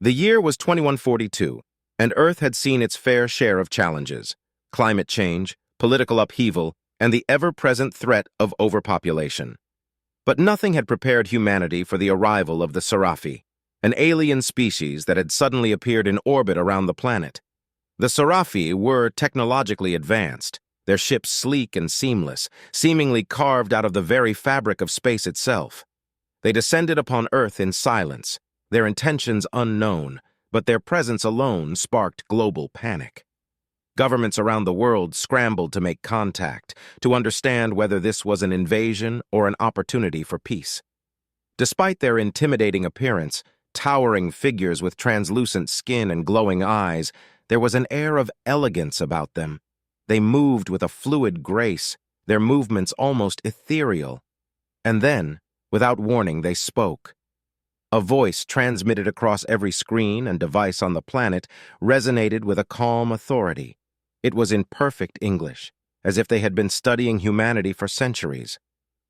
The year was 2142, and Earth had seen its fair share of challenges: climate change, political upheaval, and the ever-present threat of overpopulation. But nothing had prepared humanity for the arrival of the Sarfi, an alien species that had suddenly appeared in orbit around the planet. The Sarfi were technologically advanced, their ships sleek and seamless, seemingly carved out of the very fabric of space itself. They descended upon Earth in silence, their intentions unknown, but their presence alone sparked global panic. Governments around the world scrambled to make contact, to understand whether this was an invasion or an opportunity for peace. Despite their intimidating appearance, towering figures with translucent skin and glowing eyes, there was an air of elegance about them. They moved with a fluid grace, their movements almost ethereal. And then, without warning, they spoke. A voice transmitted across every screen and device on the planet resonated with a calm authority. It was in perfect English, as if they had been studying humanity for centuries.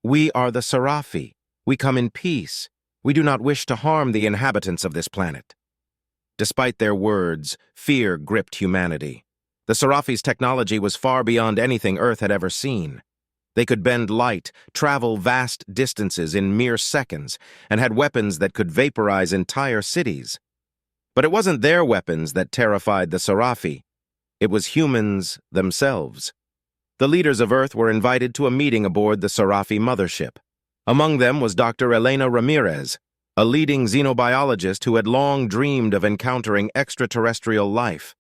"We are the Sarfi. We come in peace. We do not wish to harm the inhabitants of this planet." Despite their words, fear gripped humanity. The Sarfi's technology was far beyond anything Earth had ever seen. They could bend light, travel vast distances in mere seconds, and had weapons that could vaporize entire cities. But it wasn't their weapons that terrified the Sarfi. It was humans themselves. The leaders of Earth were invited to a meeting aboard the Sarfi mothership. Among them was Dr. Elena Ramirez, a leading xenobiologist who had long dreamed of encountering extraterrestrial life.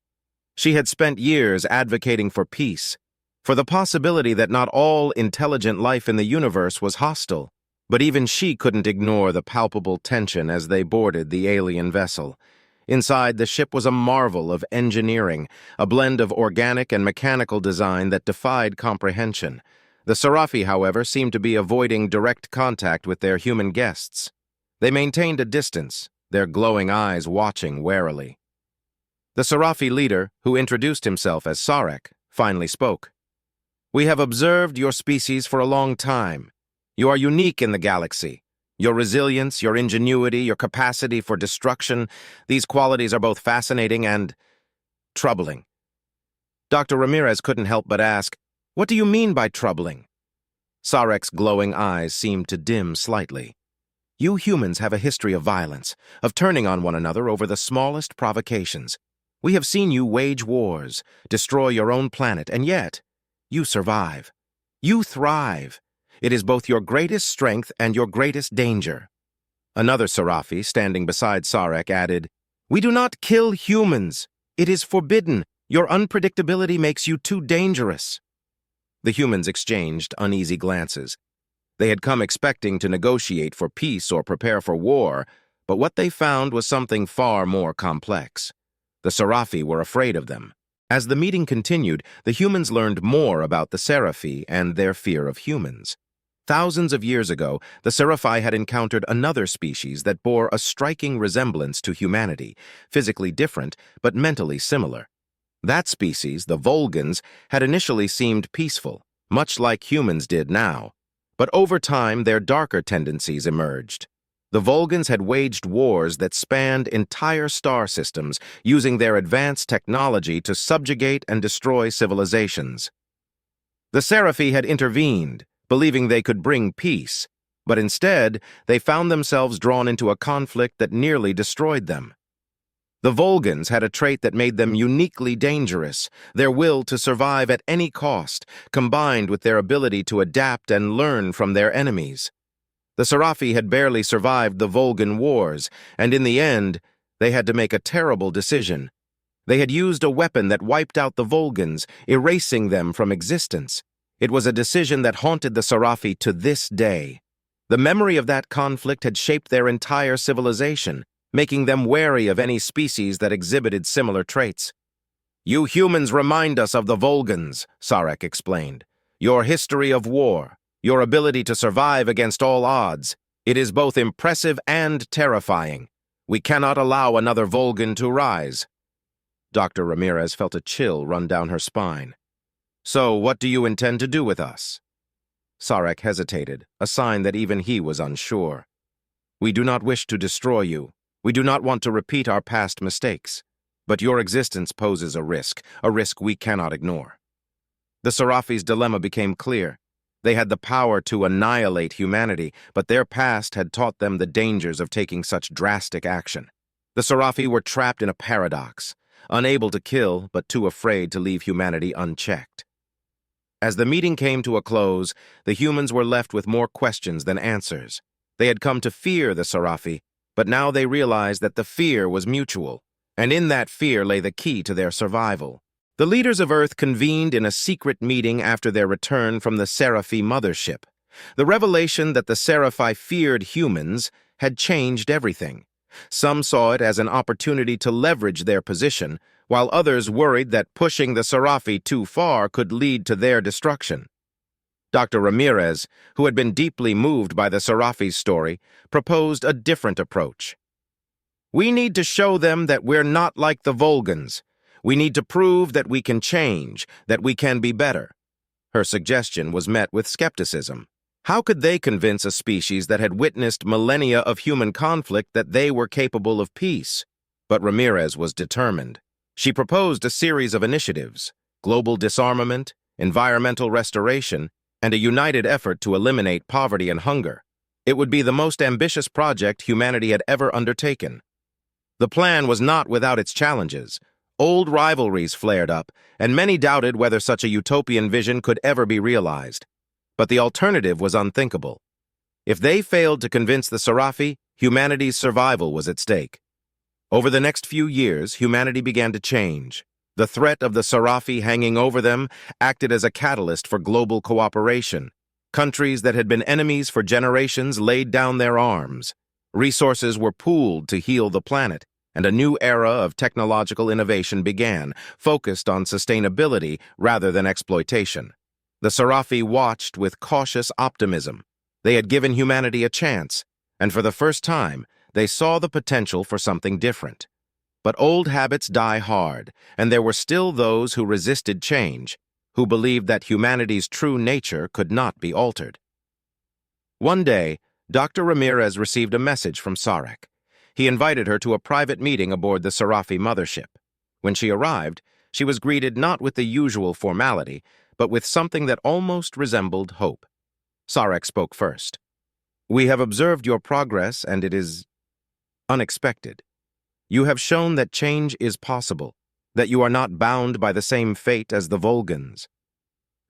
She had spent years advocating for peace, for the possibility that not all intelligent life in the universe was hostile. But even she couldn't ignore the palpable tension as they boarded the alien vessel. Inside, the ship was a marvel of engineering, a blend of organic and mechanical design that defied comprehension. The Sarfi, however, seemed to be avoiding direct contact with their human guests. They maintained a distance, their glowing eyes watching warily. The Sarfi leader, who introduced himself as Sarek, finally spoke. "We have observed your species for a long time. You are unique in the galaxy. Your resilience, your ingenuity, your capacity for destruction, these qualities are both fascinating and troubling." Dr. Ramirez couldn't help but ask, "What do you mean by troubling?" Sarek's glowing eyes seemed to dim slightly. "You humans have a history of violence, of turning on one another over the smallest provocations. We have seen you wage wars, destroy your own planet, and yet you survive. You thrive. It is both your greatest strength and your greatest danger." Another Sarfi, standing beside Sarek, added, "We do not kill humans. It is forbidden. Your unpredictability makes you too dangerous." The humans exchanged uneasy glances. They had come expecting to negotiate for peace or prepare for war, but what they found was something far more complex. The Sarfi were afraid of them. As the meeting continued, the humans learned more about the Sarfi and their fear of humans. Thousands of years ago, the Sarfi had encountered another species that bore a striking resemblance to humanity, physically different but mentally similar. That species, the Vulgans, had initially seemed peaceful, much like humans did now. But over time, their darker tendencies emerged. The Vulgans had waged wars that spanned entire star systems, using their advanced technology to subjugate and destroy civilizations. The Sarfi had intervened, believing they could bring peace, but instead, they found themselves drawn into a conflict that nearly destroyed them. The Vulgans had a trait that made them uniquely dangerous: their will to survive at any cost, combined with their ability to adapt and learn from their enemies. The Sarfi had barely survived the Vulgan wars, and in the end, they had to make a terrible decision. They had used a weapon that wiped out the Vulgans, erasing them from existence. It was a decision that haunted the Sarfi to this day. The memory of that conflict had shaped their entire civilization, making them wary of any species that exhibited similar traits. "You humans remind us of the Vulgans," Sarek explained. "Your history of war, your ability to survive against all odds, it is both impressive and terrifying. We cannot allow another Vulgan to rise." Dr. Ramirez felt a chill run down her spine. "So, what do you intend to do with us?" Sarek hesitated, a sign that even he was unsure. "We do not wish to destroy you. We do not want to repeat our past mistakes, but your existence poses a risk we cannot ignore. The Sarfi's dilemma became clear. They had the power to annihilate humanity, but their past had taught them the dangers of taking such drastic action. The Sarfi were trapped in a paradox, unable to kill, but too afraid to leave humanity unchecked. As the meeting came to a close, the humans were left with more questions than answers. They had come to fear the Sarfi, but now they realized that the fear was mutual, and in that fear lay the key to their survival. The leaders of Earth convened in a secret meeting after their return from the Sarfi mothership. The revelation that the Sarfi feared humans had changed everything. Some saw it as an opportunity to leverage their position, while others worried that pushing the Sarfi too far could lead to their destruction. Dr. Ramirez, who had been deeply moved by the Sarfi's story, proposed a different approach. We need to show them that we're not like the Vulgans. We need to prove that we can change, that we can be better. Her suggestion was met with skepticism. How could they convince a species that had witnessed millennia of human conflict that they were capable of peace? But Ramirez was determined. She proposed a series of initiatives: global disarmament, environmental restoration, and a united effort to eliminate poverty and hunger. It would be the most ambitious project humanity had ever undertaken. The plan was not without its challenges. Old rivalries flared up, and many doubted whether such a utopian vision could ever be realized. But the alternative was unthinkable. If they failed to convince the Sarfi, humanity's survival was at stake. Over the next few years, humanity began to change. The threat of the Sarfi hanging over them acted as a catalyst for global cooperation. Countries that had been enemies for generations laid down their arms. Resources were pooled to heal the planet, and a new era of technological innovation began, focused on sustainability rather than exploitation. The Sarfi watched with cautious optimism. They had given humanity a chance, and for the first time, they saw the potential for something different. But old habits die hard, and there were still those who resisted change, who believed that humanity's true nature could not be altered. One day, Dr. Ramirez received a message from Sarek. He invited her to a private meeting aboard the Sarfi mothership. When she arrived, she was greeted not with the usual formality, but with something that almost resembled hope. Sarek spoke first. "We have observed your progress, and it is unexpected. You have shown that change is possible, that you are not bound by the same fate as the Vulgans."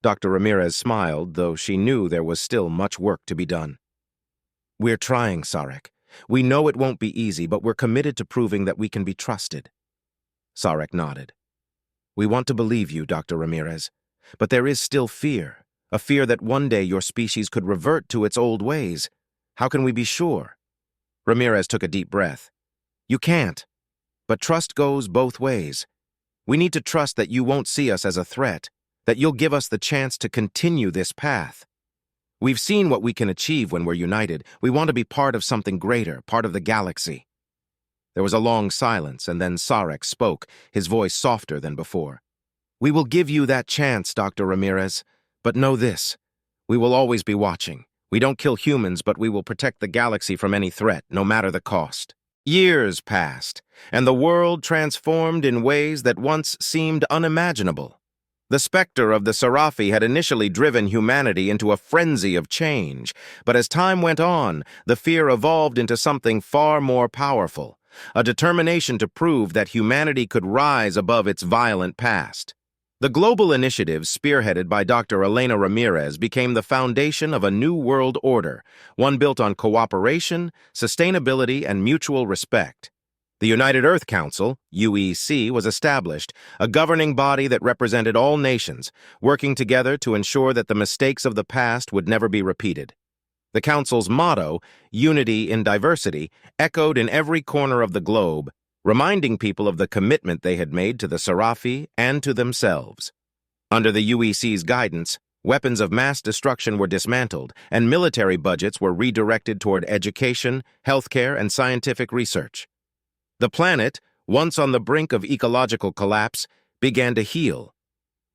Dr. Ramirez smiled, though she knew there was still much work to be done. "We're trying, Sarek. We know it won't be easy, but we're committed to proving that we can be trusted." Sarek nodded. "We want to believe you, Dr. Ramirez, but there is still fear, a fear that one day your species could revert to its old ways. How can we be sure?" Ramirez took a deep breath. "You can't, but trust goes both ways. We need to trust that you won't see us as a threat, that you'll give us the chance to continue this path. We've seen what we can achieve when we're united. We want to be part of something greater, part of the galaxy." There was a long silence, and then Sarek spoke, his voice softer than before. "We will give you that chance, Dr. Ramirez, but know this. We will always be watching. We don't kill humans, but we will protect the galaxy from any threat, no matter the cost." Years passed, and the world transformed in ways that once seemed unimaginable. The specter of the Sarfi had initially driven humanity into a frenzy of change, but as time went on, the fear evolved into something far more powerful, a determination to prove that humanity could rise above its violent past. The global initiative, spearheaded by Dr. Elena Ramirez, became the foundation of a new world order, one built on cooperation, sustainability, and mutual respect. The United Earth Council, UEC, was established, a governing body that represented all nations, working together to ensure that the mistakes of the past would never be repeated. The Council's motto, "Unity in Diversity," echoed in every corner of the globe, reminding people of the commitment they had made to the Sarfi and to themselves. Under the UEC's guidance, weapons of mass destruction were dismantled, and military budgets were redirected toward education, healthcare, and scientific research. The planet, once on the brink of ecological collapse, began to heal.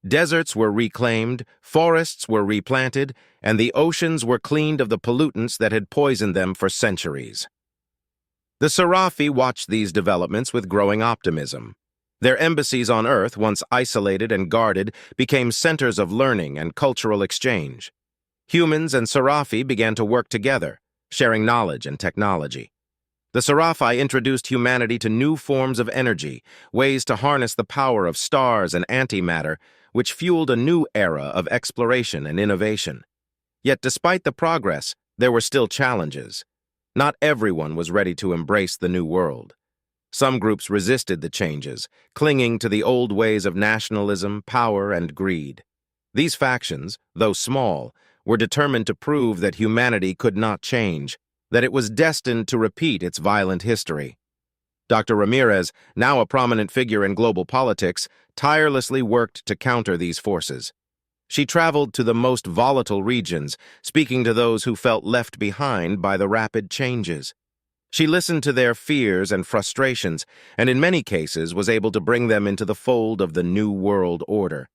Deserts were reclaimed, forests were replanted, and the oceans were cleaned of the pollutants that had poisoned them for centuries. The Sarfi watched these developments with growing optimism. Their embassies on Earth, once isolated and guarded, became centers of learning and cultural exchange. Humans and Sarfi began to work together, sharing knowledge and technology. The Sarfi introduced humanity to new forms of energy, ways to harness the power of stars and antimatter, which fueled a new era of exploration and innovation. Yet despite the progress, there were still challenges. Not everyone was ready to embrace the new world. Some groups resisted the changes, clinging to the old ways of nationalism, power, and greed. These factions, though small, were determined to prove that humanity could not change, that it was destined to repeat its violent history. Dr. Ramirez, now a prominent figure in global politics, tirelessly worked to counter these forces. She traveled to the most volatile regions, speaking to those who felt left behind by the rapid changes. She listened to their fears and frustrations, and in many cases was able to bring them into the fold of the New World Order.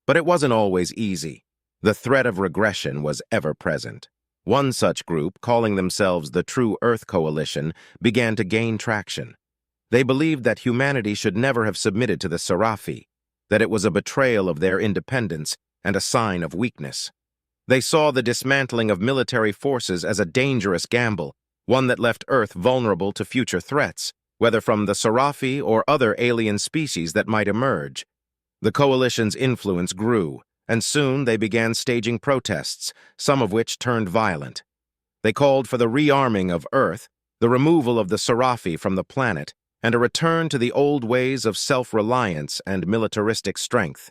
But it wasn't always easy. The threat of regression was ever present. One such group, calling themselves the True Earth Coalition, began to gain traction. They believed that humanity should never have submitted to the Sarfi, that it was a betrayal of their independence and a sign of weakness. They saw the dismantling of military forces as a dangerous gamble, one that left Earth vulnerable to future threats, whether from the Sarfi or other alien species that might emerge. The coalition's influence grew, and soon they began staging protests, some of which turned violent. They called for the rearming of Earth, the removal of the Sarfi from the planet, and a return to the old ways of self-reliance and militaristic strength.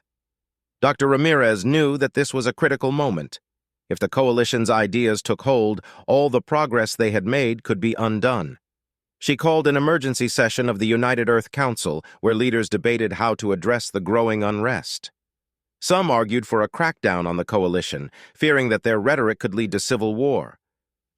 Dr. Ramirez knew that this was a critical moment. If the coalition's ideas took hold, all the progress they had made could be undone. She called an emergency session of the United Earth Council, where leaders debated how to address the growing unrest. Some argued for a crackdown on the coalition, fearing that their rhetoric could lead to civil war.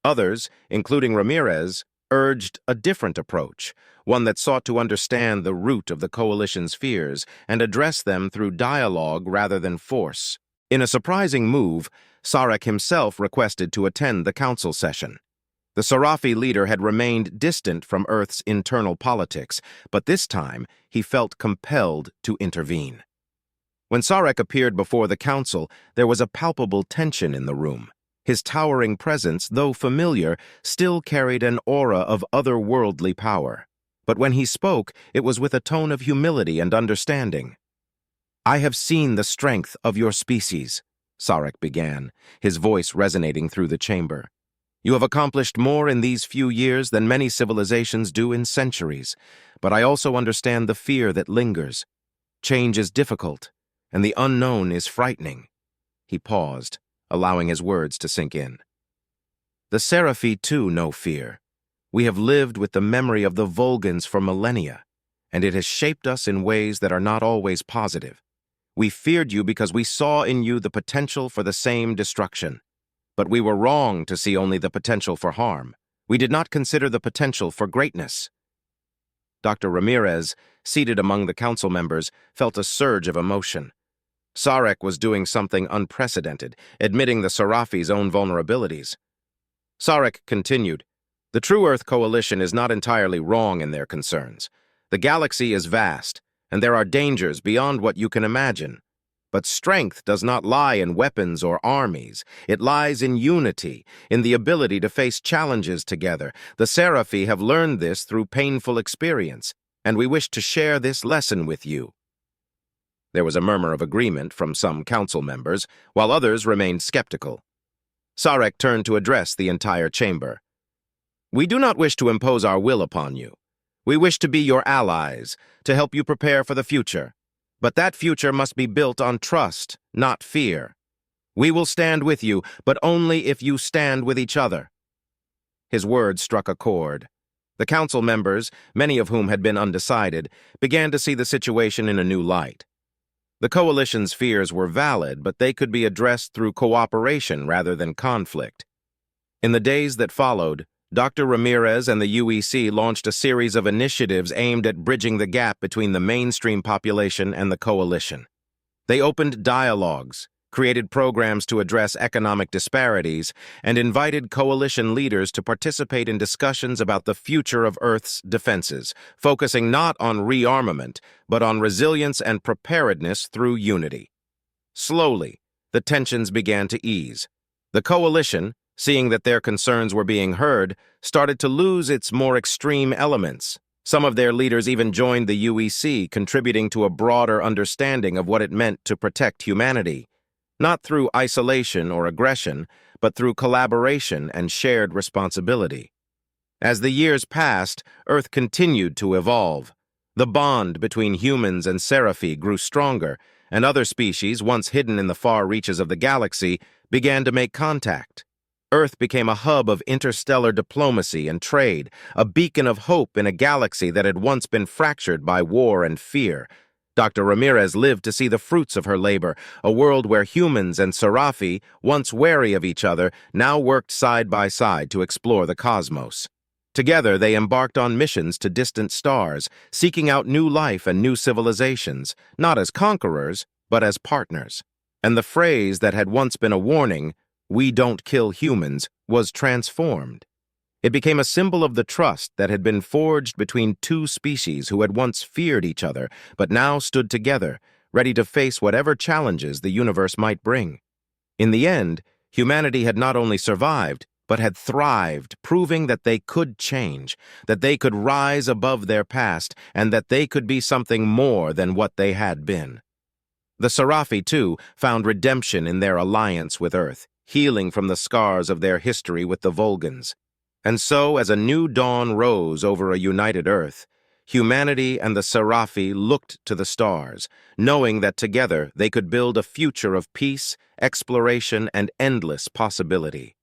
Others, including Ramirez, urged a different approach, one that sought to understand the root of the coalition's fears and address them through dialogue rather than force. In a surprising move, Sarek himself requested to attend the council session. The Sarfi leader had remained distant from Earth's internal politics, but this time he felt compelled to intervene. When Sarek appeared before the council, there was a palpable tension in the room. His towering presence, though familiar, still carried an aura of otherworldly power. But when he spoke, it was with a tone of humility and understanding. "I have seen the strength of your species," Sarek began, his voice resonating through the chamber. "You have accomplished more in these few years than many civilizations do in centuries, but I also understand the fear that lingers. Change is difficult, and the unknown is frightening." He paused, allowing his words to sink in. "The Sarfi, too, know fear. We have lived with the memory of the Vulgans for millennia, and it has shaped us in ways that are not always positive. We feared you because we saw in you the potential for the same destruction. But we were wrong to see only the potential for harm. We did not consider the potential for greatness." Dr. Ramirez, seated among the council members, felt a surge of emotion. Sarek was doing something unprecedented, admitting the Sarfi's own vulnerabilities. Sarek continued, "The True Earth Coalition is not entirely wrong in their concerns. The galaxy is vast, and there are dangers beyond what you can imagine. But strength does not lie in weapons or armies. It lies in unity, in the ability to face challenges together. The Sarfi have learned this through painful experience, and we wish to share this lesson with you." There was a murmur of agreement from some council members, while others remained skeptical. Sarek turned to address the entire chamber. "We do not wish to impose our will upon you. We wish to be your allies, to help you prepare for the future. But that future must be built on trust, not fear. We will stand with you, but only if you stand with each other." His words struck a chord. The council members, many of whom had been undecided, began to see the situation in a new light. The coalition's fears were valid, but they could be addressed through cooperation rather than conflict. In the days that followed, Dr. Ramirez and the UEC launched a series of initiatives aimed at bridging the gap between the mainstream population and the coalition. They opened dialogues, created programs to address economic disparities, and invited coalition leaders to participate in discussions about the future of Earth's defenses, focusing not on rearmament, but on resilience and preparedness through unity. Slowly, the tensions began to ease. The coalition, seeing that their concerns were being heard, started to lose its more extreme elements. Some of their leaders even joined the UEC, contributing to a broader understanding of what it meant to protect humanity, not through isolation or aggression, but through collaboration and shared responsibility. As the years passed, Earth continued to evolve. The bond between humans and Sarfi grew stronger, and other species, once hidden in the far reaches of the galaxy, began to make contact. Earth became a hub of interstellar diplomacy and trade, a beacon of hope in a galaxy that had once been fractured by war and fear. Dr. Ramirez lived to see the fruits of her labor, a world where humans and Sarfi, once wary of each other, now worked side by side to explore the cosmos. Together, they embarked on missions to distant stars, seeking out new life and new civilizations, not as conquerors, but as partners. And the phrase that had once been a warning, "We don't kill humans," was transformed. It became a symbol of the trust that had been forged between two species who had once feared each other, but now stood together, ready to face whatever challenges the universe might bring. In the end, humanity had not only survived, but had thrived, proving that they could change, that they could rise above their past, and that they could be something more than what they had been. The Sarfi, too, found redemption in their alliance with Earth, healing from the scars of their history with the Vulgans. And so, as a new dawn rose over a united Earth, humanity and the Sarfi looked to the stars, knowing that together they could build a future of peace, exploration, and endless possibility.